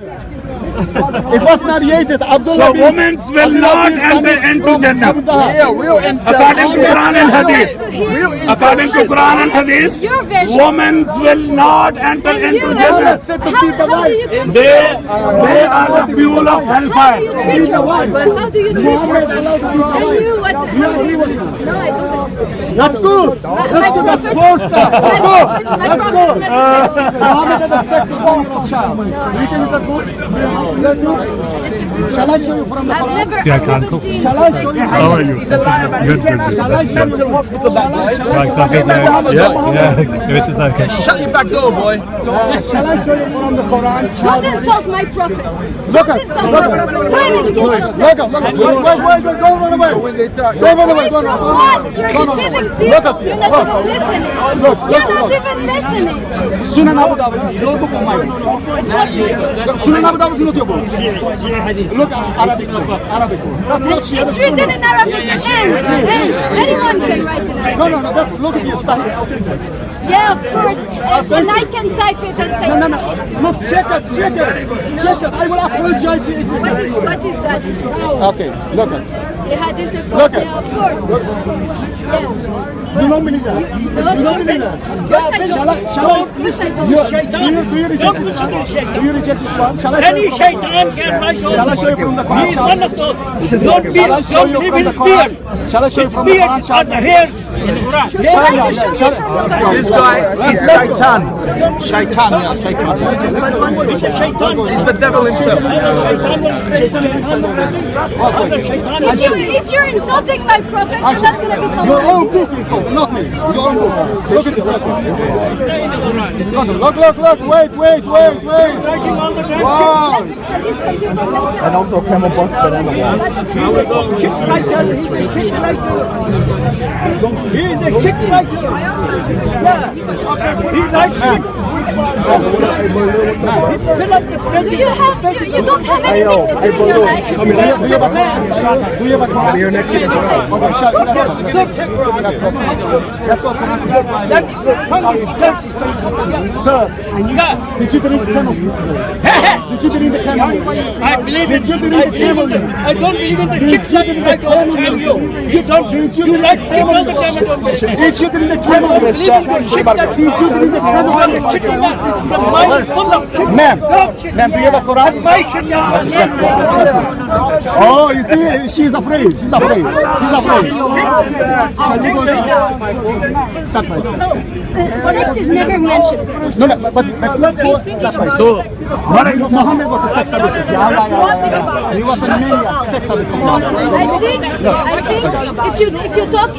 It was narrated. Abdullah So bin women will not enter into Jannah. Yeah, real incel. According to Quran and Hadith. According to Quran and Hadith, Your version. women will not enter And into you, Jannah. said to feed the how do you wife. They are the fuel of How do hellfire. you treat your wife? How do you treat your Muhammad wife? allowed to beat the And wife. you, what? You How do agree you with treat? me? No, I don't agree. That's good. That's good. That's good stuff. That's good. My That's prophet good. never said those things. Muhammad had a sex with a little child. Do you think it's a good? That's good. I disagree. Shall I show you from the I've Quran? never seen Shall I show you? How are you? He's a liar, man. Good, He came out good, of Shall I show you? mental hospital that night. Bak sakın evet zaten. Shut your back door, boy. Shall I show you from the Quran? Don't insult my prophet. Look Don't at- insult look my at- prophet. Go and educate yourself. Look, wait, don't run away. Don't run away, Away don't from run what? away. You're Don't run deceiving away. people. Look at you. You're not even listening. Look, You're look, not look. even listening. Sunan Abu Dawud is your book or my book? It's not my book. Sunan Abu Dawud is not your book. Look at Arabic book. Arabic book. That's not Shia. It's written in Arabic and anyone can write in Arabic. No. That's look at your Sahih authentic. Yeah, of course. And I can type it and say No. it too. Look, check it. I will apologize if you. What is that? Okay, look at. You had intercourse, Look at- yeah, of course. Yeah. You don't believe that? No, of course I don't. Of course I don't. Shall I? Of course I Do don't. you reject this one? Do you reject this one? Shall I show Any you from shaitan can write Shall I show you from the Quran? He is one of those. Don't Shall I show you live from the in fear. Quran? Shall I show you from the Fear Quran? are the hairs in the Quran. Try to show me from the Quran. This guy is shaitan. Shaitan, yeah, shaitan. He's the devil himself. If you're insulting my prophet, you're not going to be Your someone own else. book insult, not me. Your own book. Look at this. Look. Wait. Wow. Have you some people make that? And also camel bus, but on the wall. That doesn't mean He is a sick writer. Yeah. He writes sick. Do you don't have anything to do in your life? Do you have a Quran? Do you have a Quran? Here next week. Okay, shut up. Let's go. Quran 65. Sir, did you drink camel juice today? Did you drink the camel juice? I believe Did you it. drink the camel juice? I don't believe in the Did sick you drink I the don't camel tell you. juice? You don't. Did you You drink like the sick camel all the time. I don't believe. Did you drink the camel juice? Did you drink the camel juice? The mind is full of shit. Ma'am, do you have a Quran? Why should you? Yes, I do. Oh, you see, she's afraid. Shall we go now? Stop right there. Sex is never mentioned. No, but stop right So, Muhammad was a sex addict. Yeah. He was a maniac, sex addict. I think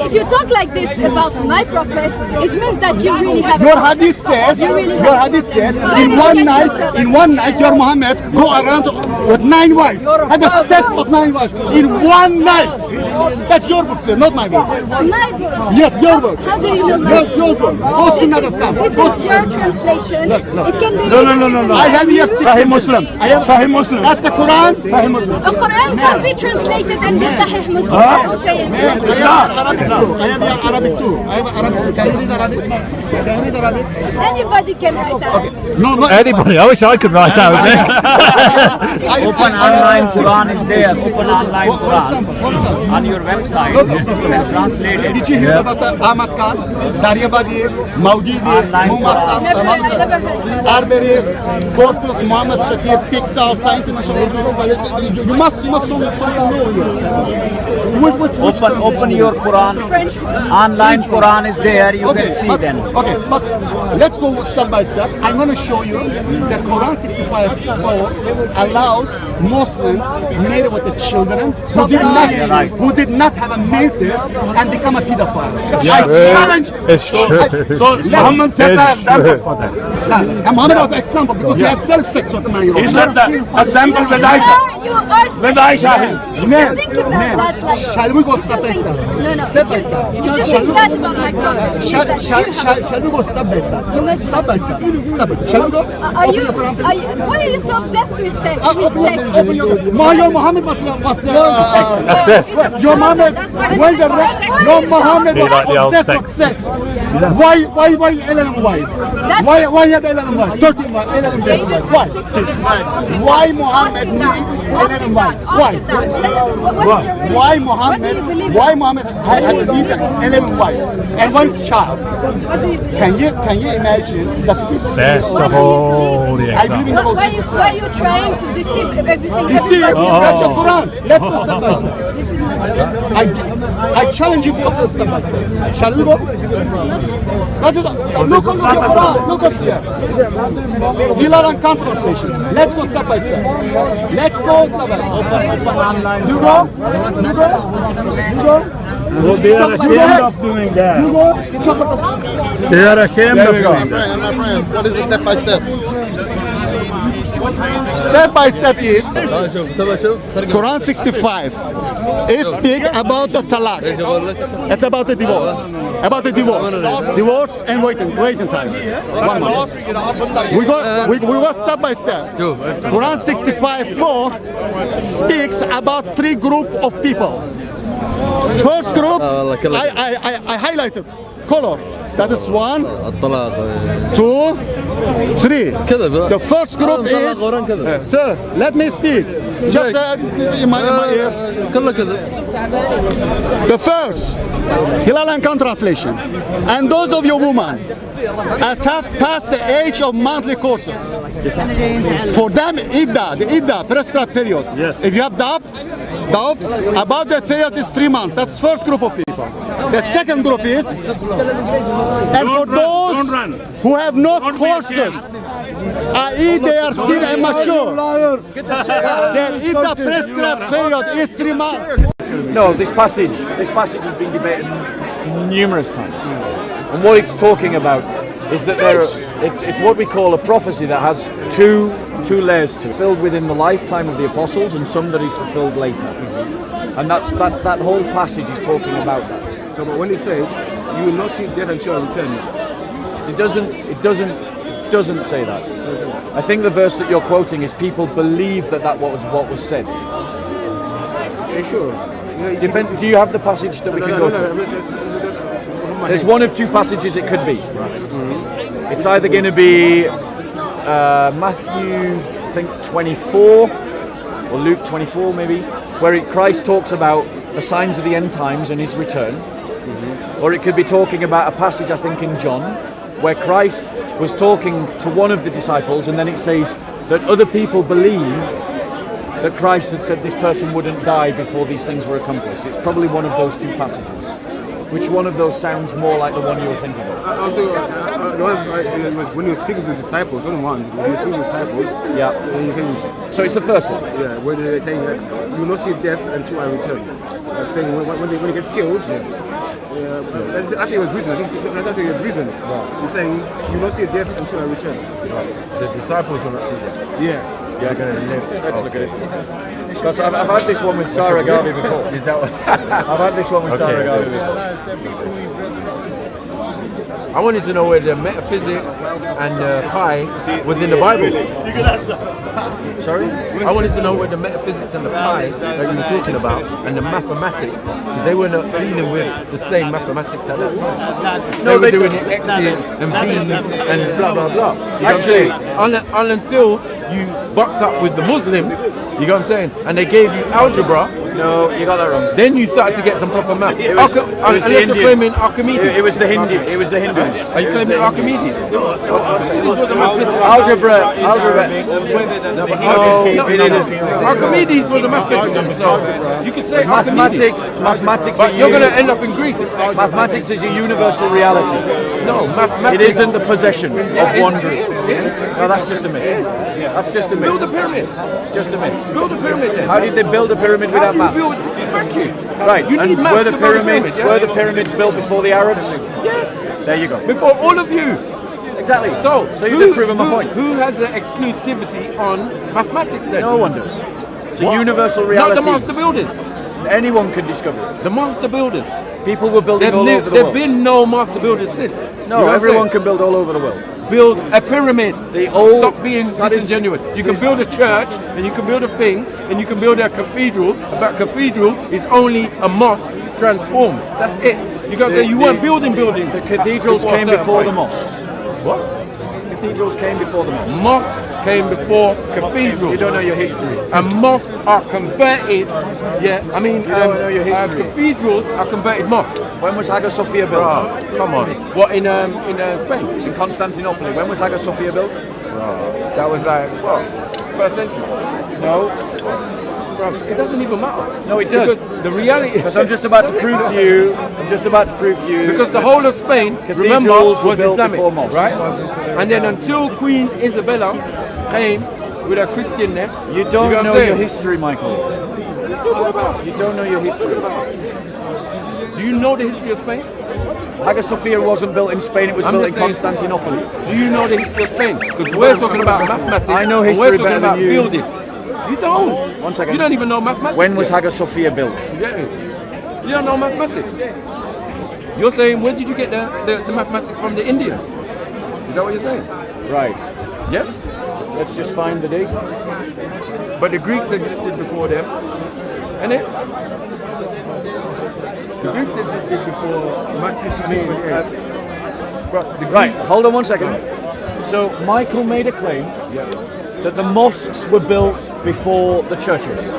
if you talk like this about my prophet, it means that you really have. Your hadith says, in one night, your Muhammad go around with 9 wives, had a sex with 9 wives in one night. That's your book, sir, not my book. My book. Yes, your book. How do you know my Yes, book? your book. Go Sunnah.com. This is your translation. It can be. No. I have here Sahih Muslim. Sahih Muslim. That's the Quran. The Quran can be translated and be Sahih Muslim. Don't say it. I have here Arabic too. Can you read Arabic? Anybody can write that. No. Anybody? I wish I could write out. Open online Quran is there. Open online For Quran example. on your website. Translated. Did you hear about the Ahmad Khan, Daryabadi, Maudidi, Muhammad Never heard. Arbery, Corpus, Muhammad Shakir, Pickthall, Saint International. You must know here. Which Open your Quran. French one. Online Quran is there. You can see then. Okay, but let's go step by step. I'm going to show you that Quran 65:4 allows Muslims married with the children who did not have a menses and become a pedophile. I challenge. It's true. So, Muhammad set the example for that. And Muhammad was an example because he had sex with a 9-year-old. He set the example with Aisha. You are With Aisha. Ma'am, think about that like. shall we go step by step? No. Step by step. If you think that about my prophet, Shall we go step by step? You must Step by step. Step by step. Shall we go? Are Open you? your Quran, please. Why are you so obsessed with sex? Open your Muhammad was Obsessed. your Muhammad when the your Muhammad He was like the old obsessed with sex. Why 11 wives? Why he had 11 wives? 13 wives, 11 wives. Why? Why Muhammad needs 11 wives? Why? Why Muhammad had to need 11 wives and one child? What do you believe? Can you imagine that? There's the whole the I believe in the Lord Jesus Why are you trying to deceive everything? You see, everybody? that's your Quran. Let's go step by step. This is not. I challenge you to go step by step. Shall we go? Look at your Quran. Look at here. Hilal and Kant translation. Let's go step by step. Let's go step by step. You go. You go. You go. Well, they are ashamed of doing that. You go. They are ashamed of doing that. My friend, what is the step by step? Step by step is Quran 65. It speaks about the talaq. It's about the divorce. About the divorce. Divorce and waiting time. 1 month. We go step by step. Quran 65:4 speaks about 3 groups of people. First group, I highlighted color. That is 1, 2, 3. The first group is. Sir, let me speak. Just in my ear. The first, Hilal and Khan translation. And those of you women as have passed the age of monthly courses, for them, the idda, prescribed period. Yes. If you have doubt about that period is 3 months. That's first group of people. The second group is, and for those who have no courses, i.e. they are still immature, their idda prescribed period is 3 months. No, this passage has been debated numerous times. And what it's talking about is that it's what we call a prophecy that has two layers to it, fulfilled within the lifetime of the apostles and some that is fulfilled later. And that whole passage is talking about that. So, but when it says, you will not see death until I return. It doesn't say that. I think the verse that you're quoting is people believe that was what was said. Yeah, sure. Do you have the passage that we can go to? There's one of 2 passages it could be. It's either going to be Matthew, I think 24, or Luke 24 maybe, where Christ talks about the signs of the end times and his return. Or it could be talking about a passage, I think, in John, where Christ was talking to one of the disciples, and then it says that other people believed that Christ had said this person wouldn't die before these things were accomplished. It's probably one of those 2 passages. Which one of those sounds more like the one you were thinking of? The one was when he was speaking to the disciples, when he was speaking to the disciples. Yeah. And he's saying, so it's the first one? Yeah, when they're saying that you will not see death until I return. Like saying when he gets killed, that's actually it was reason. I think that's actually a reason. Right. He's saying you will not see death until I return. Right. The disciples will not see death. Yeah. Yeah, going to live. Let's look at it. Because I've had this one with Sarah Garvey before. Is that what? I've had this one with Sarah Garvey before. I wanted to know where the metaphysics and the pi was in the Bible. You can answer. Sorry? I wanted to know where the metaphysics and the pi that you were talking about and the mathematics, they were not dealing with the same mathematics at that time. No, they were doing the X's and B's and blah blah blah. You know what I'm saying? Until you bucked up with the Muslims, you know what I'm saying? And they gave you algebra. No, you got that wrong. Then you started to get some proper math. Unless you're claiming Archimedes. It was the Hindu. It was the Hindus. Are you claiming Archimedes? Algebra. Archimedes was a mathematician, so you could say mathematics. But you're going to end up in Greece. Mathematics is a universal reality. No, mathematics. It isn't the possession of one group. No, that's just a myth. That's just a myth. Build a pyramid. Just a myth. Build a pyramid then. How did they build a pyramid without maths? Thank you. Right. You need maths were the to build a pyramids? pyramid, yeah? Were the pyramids built before the Arabs? Yes. There you go. Before all of you. Exactly. So you did prove my point. Who has the exclusivity on mathematics then? No one does. It's a universal reality. Not the master builders. Anyone can discover it. The master builders. People were building all over the There've world. been no master builders since. No, You know what I'm everyone saying? can build all over the world. Build a pyramid. The old- Stop being that is- disingenuous. You can build a church, and you can build a thing, and you can build a cathedral, but cathedral is only a mosque transformed. That's it. You got to say you weren't building buildings. The cathedrals before a came certain before the point. mosques. What? Cathedrals came before the mosques. Mosque came before cathedrals. You don't know your history. And mosques are converted. Yeah, I mean, don't know your history. cathedrals are converted mosques. When was Hagia Sophia built? Come on. What in Spain? In Constantinople. When was Hagia Sophia built? That was like what? First century. No. Bro, it doesn't even matter. No, it does. Because the reality Because I'm just about to prove to you. because the whole of Spain, remember, Cathedrals were was built Islamic, before mosques. right? And then until Queen Isabella came with her Christianness, You don't get what I'm know saying? your history, Michael. What are you talking about? You don't know your history. Do you know the history of Spain? Hagia Sophia wasn't built in Spain, it was I'm built in just saying- Constantinople. Do you know the history of Spain? Because we're talking about mathematics. I know and history we're talking better about than you. building. You don't. One second. You don't even know mathematics. When was yet. Hagia Sophia built? Yeah. You don't know mathematics. You're saying, where did you get the mathematics from the Indians? Is that what you're saying? Right. Yes. Let's just find the date. But the Greeks existed before them, innit? The Greeks existed before Matthew 6:28. Right, hold on one second. So Michael made a claim that the mosques were built before the churches,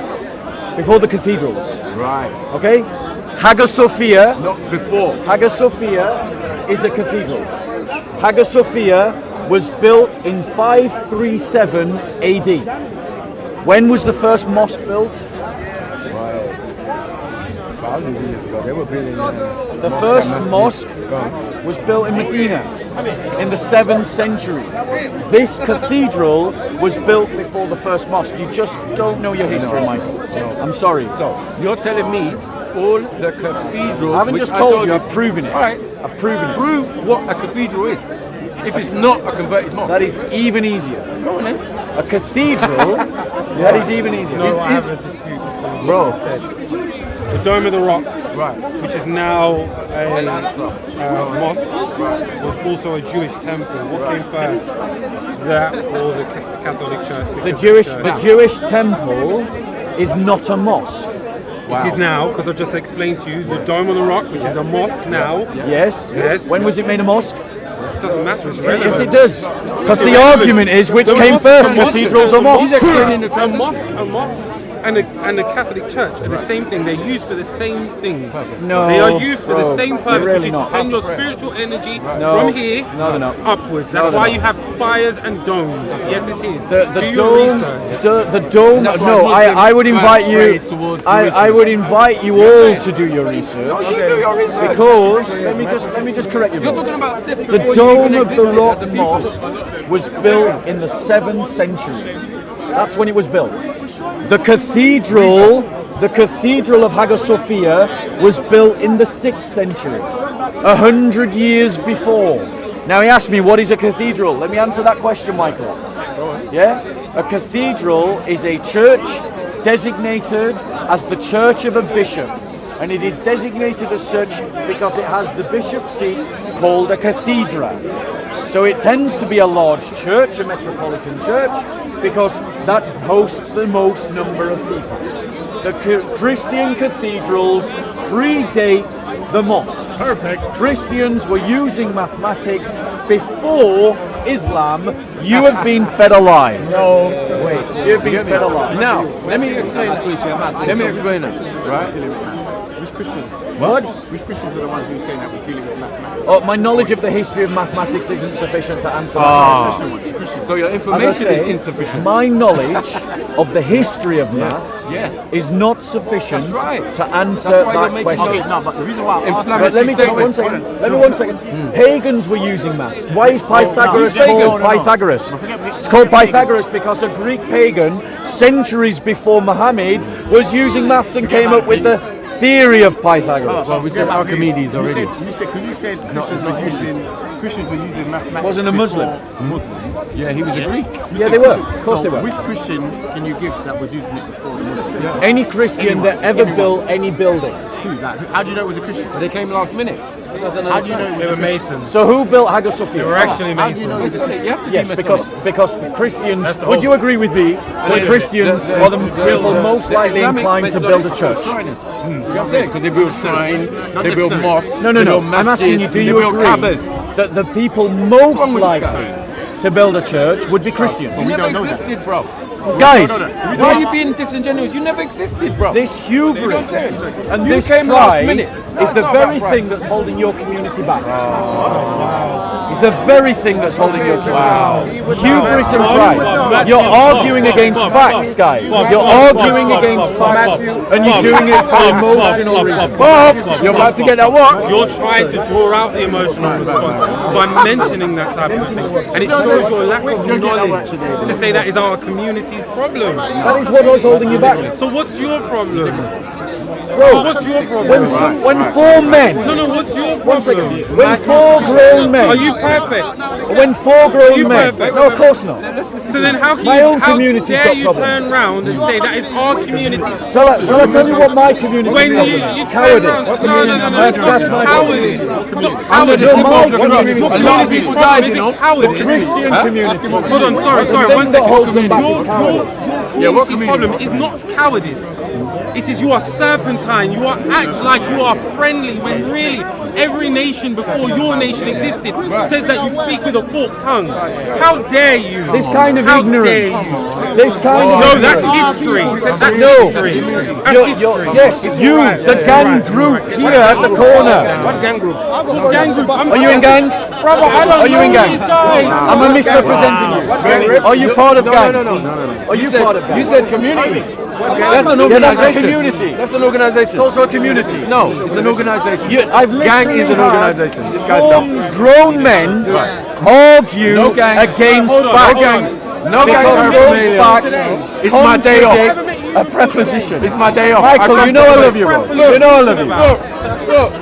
before the cathedrals. Right. Okay? Hagia Sophia, Not before. Hagia Sophia is a cathedral. Hagia Sophia was built in 537 AD. When was the first mosque built? Thousands of years ago, they were building. The first mosque was built in Medina in the 7th century. This cathedral was built before the first mosque. You just don't know your history, Michael. I'm sorry. So you're telling me all the cathedrals? I haven't which just told you, you, I've proven it. All right. I've proven it. Prove what a cathedral is. If it's not a converted mosque. That is even easier. Go on then. A cathedral, that is even easier. No, I have a dispute with someone who said the Dome of the Rock, Right. which is now a mosque, was also a Jewish temple. What came first, that or the Catholic Church? The Catholic Jewish temple is not a mosque. It is now, because I just explained to you, the Dome of the Rock, which is a mosque now. Yes? Yes. When was it made a mosque? Doesn't matter, it's relevant. Yes, it does. Because the argument is which came first, cathedrals or mosques? A mosque and the Catholic Church are the same thing. They're used for the same thing. No, They are used for bro, the same they're purpose, really which is not. to send your spiritual energy No. from here No, they're not. upwards. No, That's they're why not. you have spires and domes. Yes, it is. The Do your dome, research. the dome. That's why No, Muslims I would invite pray you. towards I Jerusalem. would invite you all to do your research You do your research. because let me just correct you. You're bro. talking about Steph The before you Dome even of the existed Rock as a people. Mosque was built in the 7th century. That's when it was built. The cathedral of Hagia Sophia was built in the 6th century, 100 years before. Now he asked me, what is a cathedral? Let me answer that question, Michael. Yeah? A cathedral is a church designated as the church of a bishop. And it is designated as such because it has the bishop's seat called a cathedra. So it tends to be a large church, a metropolitan church, because that hosts the most number of people. The Christian cathedrals predate the mosques. Perfect. Christians were using mathematics before Islam. You have been fed a lie. No, wait. You've been fed a lie. Now, let me explain that. Let me explain that. Right? Which Christians? What? Which Christians are the ones who are saying that we're dealing with mathematics? Oh, my knowledge of the history of mathematics isn't sufficient to answer that. So your As I information say, is insufficient. my knowledge of the history of maths Yes. is not sufficient That's right. to answer That's why you're that making question. No, but the reason why I'm asking But let me just one second. Let me 1 second. Pagans were using maths. Why is Pythagoras no, called no. Pythagoras? It's called Pythagoras because a Greek pagan, centuries before Muhammad, was using maths and came up with the theory of Pythagoras. Well, we said Archimedes already. You said Christians were using Christians were using mathematics. Wasn't a Muslim. before Muslims. Yeah, he was a Greek. Yeah, they were. Of course So they were. which Christian can you give that was using it before the Muslims? Any Christian that ever built any building. Who? Like, how do you know it was a Christian? They came last minute. How do you know They were Masons. So who built Hagia Sophia? They were actually How do you know Masons. it was a Christian? You have to Yes, be because Christians. That's the Would whole- you agree with me? That Christians are the people most likely inclined to build a church. You know what I'm saying? Because they build shrines, they build mosques. No. they build I'm asking you, masjids, do they you build agree Kaabas. that the people most wrong with this guy? likely to build a church would be Christian? You never don't know that. existed, bro. Guys, Why are you being disingenuous? You never existed, bro. this hubris and You this came last pride minute. is the It's not very about thing that's holding your community back. It's the very thing that's holding your community back. Hubris and pride. You're arguing against facts, guys. You're arguing against facts, and you're doing it for emotional reasons. Bob, you're about to get that what? You're trying to draw out the emotional response by mentioning that type of thing. And it shows your lack of knowledge to say that is our community's problem. That is what was holding you back. So what's your problem? Bro, What's your problem? when four men, No, what's your one second, problem? when four grown men, Are you perfect? when four grown You men, perfect? no, of course not. So then how can My you, own how community's dare got you problems. turn round and say that is our community? Shall I tell you what my community When is? you turn Cowardice. round, no, it's That's not my cowardice. It's not No, cowardice. my Your community. community's problem isn't cowardice. Christian community. Hold on, sorry, The one thing that holds them second. back is cowardice. Your community's problem is not cowardice. It is you are serpentine. You are act like you are friendly when really every nation before your nation existed says that you speak with a forked tongue. How dare you? This kind of How ignorance. dare you? This kind of No, ignorance. that's history. That's No. history. That's history. Yes, you, the gang group here at the corner. What gang group? Gang group. Are you in gang? Brother, I don't Are you in know gang? these guys. Am I misrepresenting you? Are you part of gang? Are you part of gang? You said community. That's an Yeah, that's a organization. community. That's an organization. It's also a community. No, it's an organization. I've Gang literally is an had organization. This guy's four dumb. grown men argue No gang. against Hold on, facts. no gang. No gang Because those paraphernalia. facts It's my day off. contradict a preposition. It's my day off. Michael, you know I love you, bro. You know I love you. Look.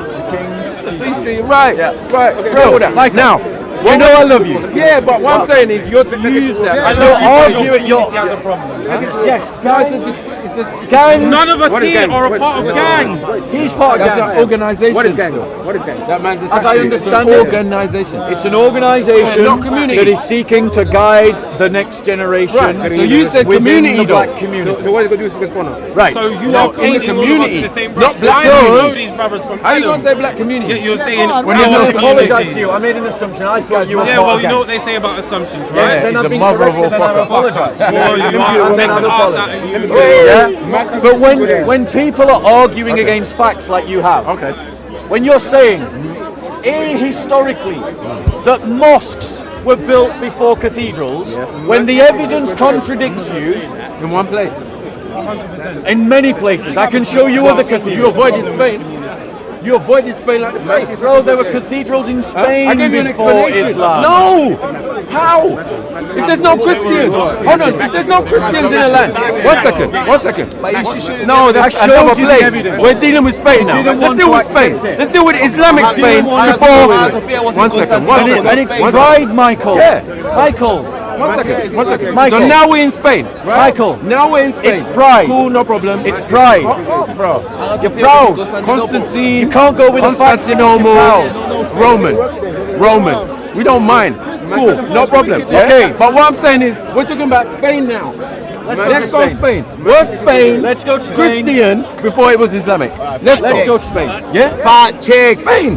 Please treat right. Yeah. Right. Bro, Bro, Michael, now. you know I love you. Yeah, but what I'm saying is you're use that. I You're arguing. You're Has a problem. yes, Guys, gang. Gang. None of us What is here gang? are a part of gang. He's part of That's an gang. organization. What is gang? What is gang? That man's As I understand an it, organization. it's an organisation Not community. that is seeking to guide the next generation. Right, so you said within community the though. black community. So what is it going to do is corner? Right. So you No, are in the painting all of us community, in the same not brush. black Why do you know girls. these brothers from How you Adam? gonna say black community? Yeah, you're saying I we're want not to apologise community. to you. I made an assumption. I thought you were Yeah, part well, of you gang. know what they say about assumptions, Yeah, right? then I've the been mother of all corrected and I've fucker. apologised. Well, you are And then meant I've to ask apologised. that and you Yeah, but when people are arguing against facts like you have, when you're saying historically that mosques were built before cathedrals, when the evidence contradicts you In one place. in many places, I can show you other You cathedrals. avoided Spain. You avoided Spain like the plague. Bro, there were cathedrals in Spain I gave you an before explanation. Islam. No! How? If there's no Christians, hold on, if there's no Christians in the land. One second. No, that's I showed another you the place. evidence. We're dealing with Spain now. didn't Let's want deal to with Spain. accept it. Let's deal with Islamic Spain want to before. deal with One second. And it's pride, Michael. Yeah. Michael. One second. Michael. So now we're in Spain. Michael. Now we're in Spain. It's pride. Cool, no problem. It's pride. bro. You're proud. Constantine. You can't go with the facts. Constantinople. Roman. We don't mind. Cool, no problem. Yeah? Okay. But what I'm saying is, we're talking about Spain now. Let's go Spain. Was Spain Let's go to Spain. Christian before it was Islamic? Let's go to Spain. Yeah? Fat check. Spain.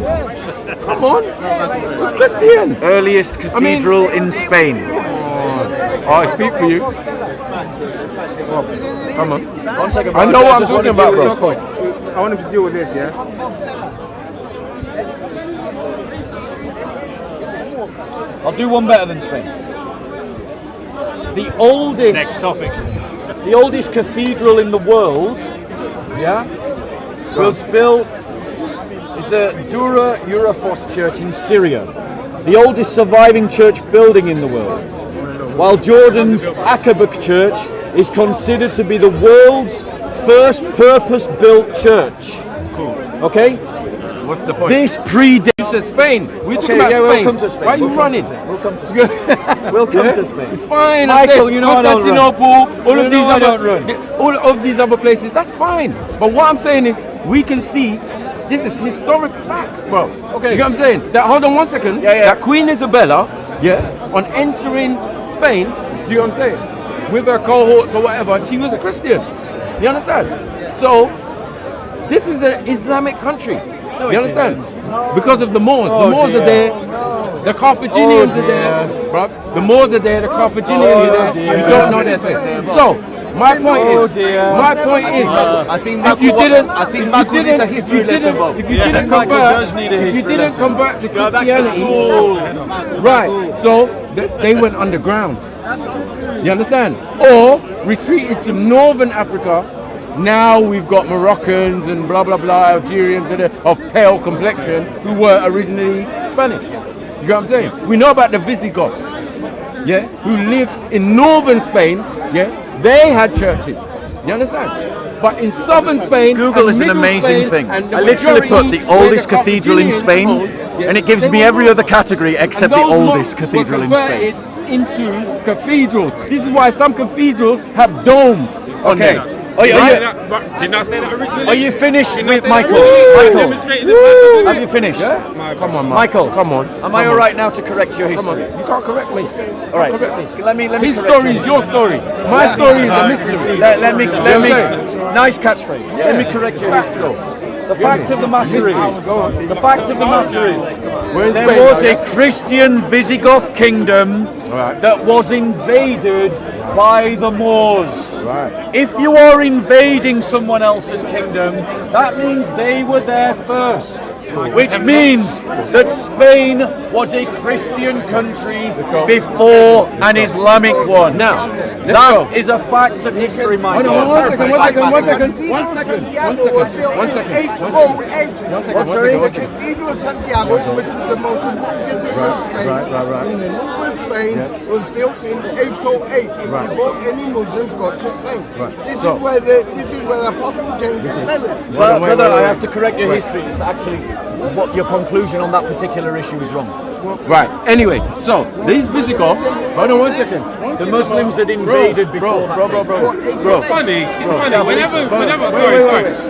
Come on. It's Christian. Earliest cathedral in Spain. Oh, I speak for you. Come on. 1 second. I know what I'm just want talking to about, deal with bro. Soko. I want him to deal with this, yeah? I'll do one better than Spain. The oldest. Next topic. The oldest cathedral in the world, was built, is the Dura Eurofos Church in Syria, the oldest surviving church building in the world, while Jordan's Aqaba Church is considered to be the world's first purpose-built church. Okay? What's the point? This predates. You said Spain. We're talking Okay, about yeah, we'll Spain. come to Spain. Why are you We'll come running? We'll come to Spain. We'll come to Spain. It's fine. Michael, I you know I don't run. Constantinople, all You of know these I other, don't run. all of these other places. That's fine. But what I'm saying is, we can see this is historic facts, bro. Okay. You know what I'm saying? That hold on one second. Yeah, yeah. That Queen Isabella, on entering Spain, you know what I'm saying? With her cohorts or whatever, she was a Christian. You understand? So this is an Islamic country. You understand? Because of the Moors. The Moors are there. The Carthaginians are there. Bruv. The Moors are there. The Carthaginians are there. You don't know this. So my point is, I think if you didn't, I think if Michael you needs a didn't, history if you lesson, didn't, Bob. if you didn't convert to Christianity, right? So they went underground. You understand? Or retreated to northern Africa. Now we've got Moroccans and blah blah blah, Algerians of pale complexion who were originally Spanish. You know what I'm saying? We know about the Visigoths, who lived in northern Spain. They had churches. You understand? But in southern Spain, Google and is an middle amazing Spain, thing. and the I literally put majority the where oldest cathedral in Spain, Carthaginians and it gives they me were every other Muslims. category except And the those oldest mosques cathedral were in Spain. converted into cathedrals. This is why some cathedrals have domes on Okay. them. Didn't I say that originally? Are you finished Didn't I with say that Michael? originally? Michael, Demonstrated the fact have you finished? Come on, Michael, Come on. Am I all right now to correct your Come on. history? You can't correct me. All right. Correct me. Let me His correct story you. is your story. My story is a mystery. Let me. Yeah. Nice catchphrase. Let me correct your history. The fact of the matter is, there was a Christian Visigoth kingdom that was invaded by the Moors. If you are invading someone else's kingdom, that means they were there first. Which means that Spain was a Christian country before an Islamic one. Now, that is a fact of history, Michael. Hold on, one second. The Cathedral of Santiago, which is the most important cathedral in Spain, in the north of Spain, was built in 808 before any Muslims got to Spain. This is where the Apostle James is buried. Brother, I have to correct your history. It's actually what your conclusion on that particular issue is wrong. Right. Anyway, so these Visigoths. Hold on one second. The Muslims had invaded before. It's funny. Whenever.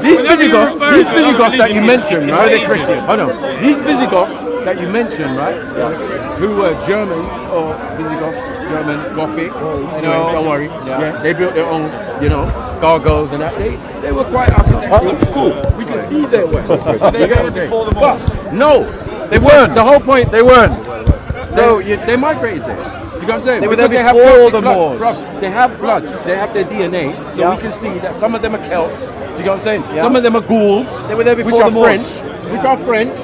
These Visigoths that you mentioned, right? They're Christian. Hold on. These Visigoths that you mentioned, right? Who were Germans or Visigoths, German Gothic. Anyway, don't worry. Yeah. They built their own, gargoyles and that. They were quite architectural. Cool. We can see their work. They were before the Moors. No, they weren't. The whole point, they weren't. No, they migrated there. You know what I'm saying? They were there Because have before Celtic the blood. Moors. Bruv, they have blood. They have their DNA. So we can see that some of them are Celts. Do you know what I'm saying? Yeah. Some of them are Gauls. They were there before which are the Moors. French.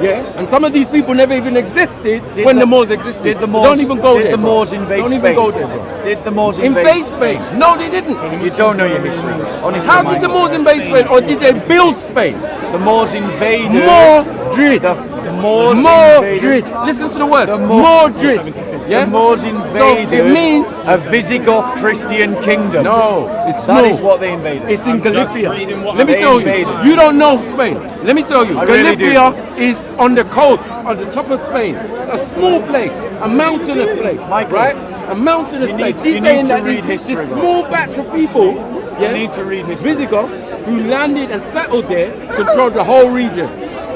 Yeah. And some of these people never even existed when the Moors existed. Did the So Moors? don't even go there. Did the bro. Moors invade Don't Spain? even go there, bro. Did the Moors Invade Spain? No, they didn't. You don't know your history. Honestly, How did the Moors invade Spain, or did they build Spain? The Moors invaded. Madrid. The Moors Madrid. invaded. Listen to the words. The Madrid. Yeah? The Moors invaded. So it means a Visigoth Christian kingdom. no. It's That no. is what they invaded. It's in Galicia. what Let me they tell you. invaded. You don't know Spain. Let me tell you. I really Galicia is on the coast, on the top of Spain. A small place, a mountainous place, Michael, right? A mountainous place. you He's need saying to that read this history, bro. small batch of people, You need to read history. Visigoths, who landed and settled there, controlled the whole region.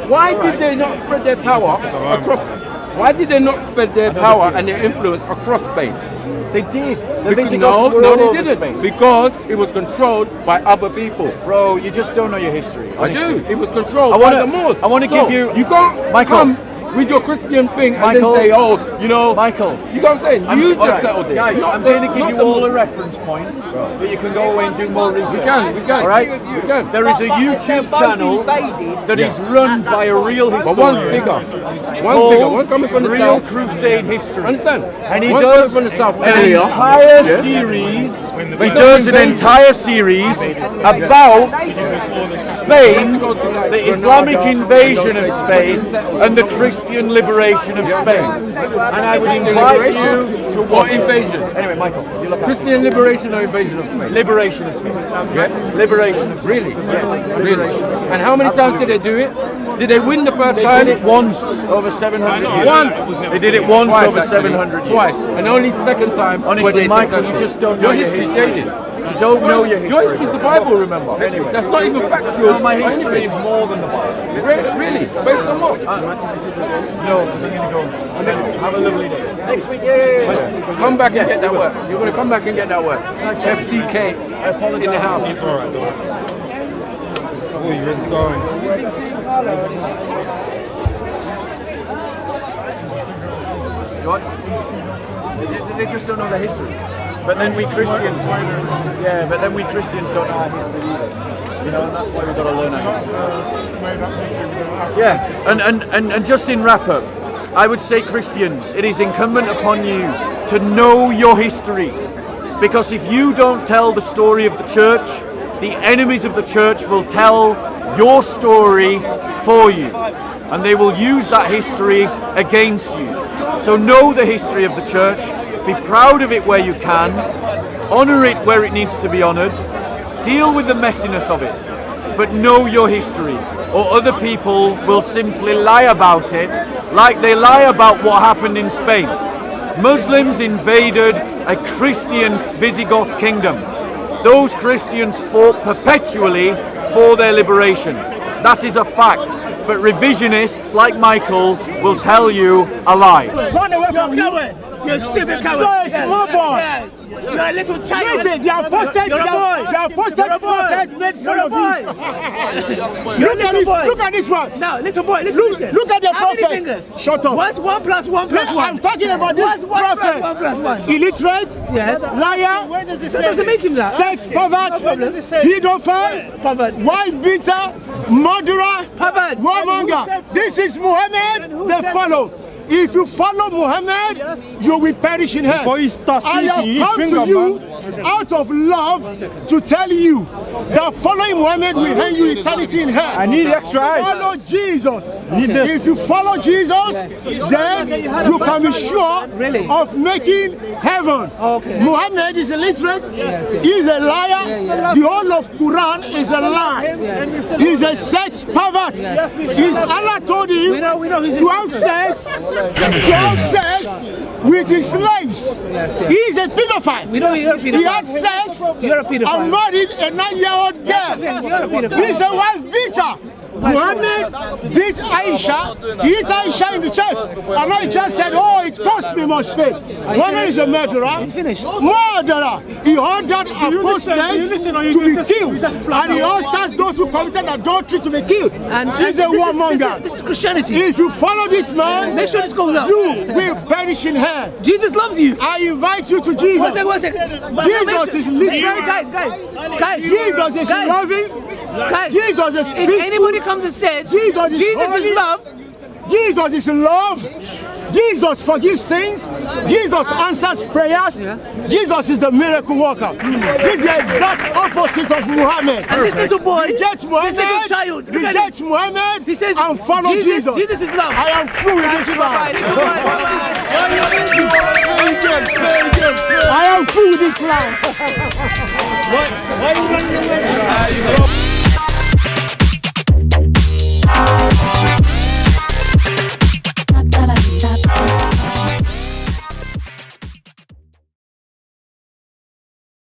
Why did they not spread their power across? Why did they not spread their power and their influence across Spain? They did. The Because, Visigoths were no, all they over didn't. Spain. Because it was controlled by other people. Bro, you just don't know your history. I honestly. do. It was controlled I by wanna- the Moors. I wanna give you- You can't Michael. come with your Christian thing and Michael. then say, oh, Michael. You know what I'm saying? You just settled it. Guys, Not I'm the- going to give not you the all a Moors. reference point, but you can go away and do more research. We can. All right? We can. There is a YouTube channel that is run by a real But historian. one's bigger. One's bigger. One's coming from the Real south. Crusade History. Understand? And he One's does coming from the south an area. entire series He does an entire series about Spain, the Islamic invasion of Spain, and the Christian liberation of Spain. And I would invite you to What invasion? Anyway, Michael, you look Christian liberation or invasion of Spain? Liberation of Spain. Yeah. Liberation of Spain. Really? Yes. Really? And how many times did they do it? Did they win the first They time? did it once over 700 years. Once. They did it once Twice, over actually. 700 years. Twice. And only the second time. were Honestly, they Michael, successful. you just don't know your history. history. Jaded. You don't know your history. Your history is the Bible, remember? Anyway. That's not even factual. No, my history is more than the Bible. Really? Based on what? No, because I'm going to go. Have a lovely day. Next week, yay! Come back and get that work. You're going to come back and get that work. FTK in the house. It's all right, though. Oh, you ready to go? What? They just don't know their history. But then we Christians, don't know our history either. You know, and that's why we've got to learn our history. Yeah, and just in wrap up, I would say Christians, it is incumbent upon you to know your history. Because if you don't tell the story of the church, the enemies of the church will tell your story for you. And they will use that history against you. So know the history of the church, be proud of it where you can, honour it where it needs to be honoured, deal with the messiness of it, but know your history, or other people will simply lie about it, like they lie about what happened in Spain. Muslims invaded a Christian Visigoth kingdom. Those Christians fought perpetually for their liberation. That is a fact. But revisionists like Michael will tell you a lie. Run away from coward. You're a stupid coward. You're a small boy. You're a little child. Listen, they are posted. They are posted prophets made fun of you. Look at this one. Now, little boy, listen. Look at the prophet. Shut up. What's 1 + 1 + 1? I'm talking about this prophet. 1 + 1 + 1. Illiterate. Yes. Liar. Where does it say? Does it make him that? Sex, pervert. Pedophile. Pervert. Wife beater. Murderer. Pervert. Warmonger. This is Muhammad. They follow. If you follow Muhammad, you will perish in hell. I have come to you out of love to tell you that following Muhammad will hand you eternity in hell. I need extra eyes. Follow Jesus. If you follow Jesus, then you can be sure of making heaven. Muhammad is illiterate. He is a liar. The whole of Quran is a lie. He is a sex pervert. Allah told him to have sex with his slaves. He is a pedophile. He had sex and married a 9-year-old girl. He is a wife beater. Muhammad beat Aisha, he hit Aisha in the chest. And I just said, oh, it cost me much pain. Muhammad is a murderer. Murderer. He ordered apostates to be killed. And he orders those who committed adultery to be killed. He's a warmonger. This is Christianity. If you follow this man, make sure this goes out. You will perish in hell. Jesus loves you. I invite you to Jesus. One second. Jesus is literally. Guys. Jesus is loving. Guys, Jesus is peaceful. If anybody comes and says Jesus is love, Jesus is love, Jesus forgives sins, Jesus answers prayers, Jesus is the miracle worker. This is the exact opposite of Muhammad. And this little boy, rejects Muhammad, this little child, rejects Muhammad, he says, and follow Jesus. Jesus is love. I am through with this clown. I am through with this clown. Why are you running away?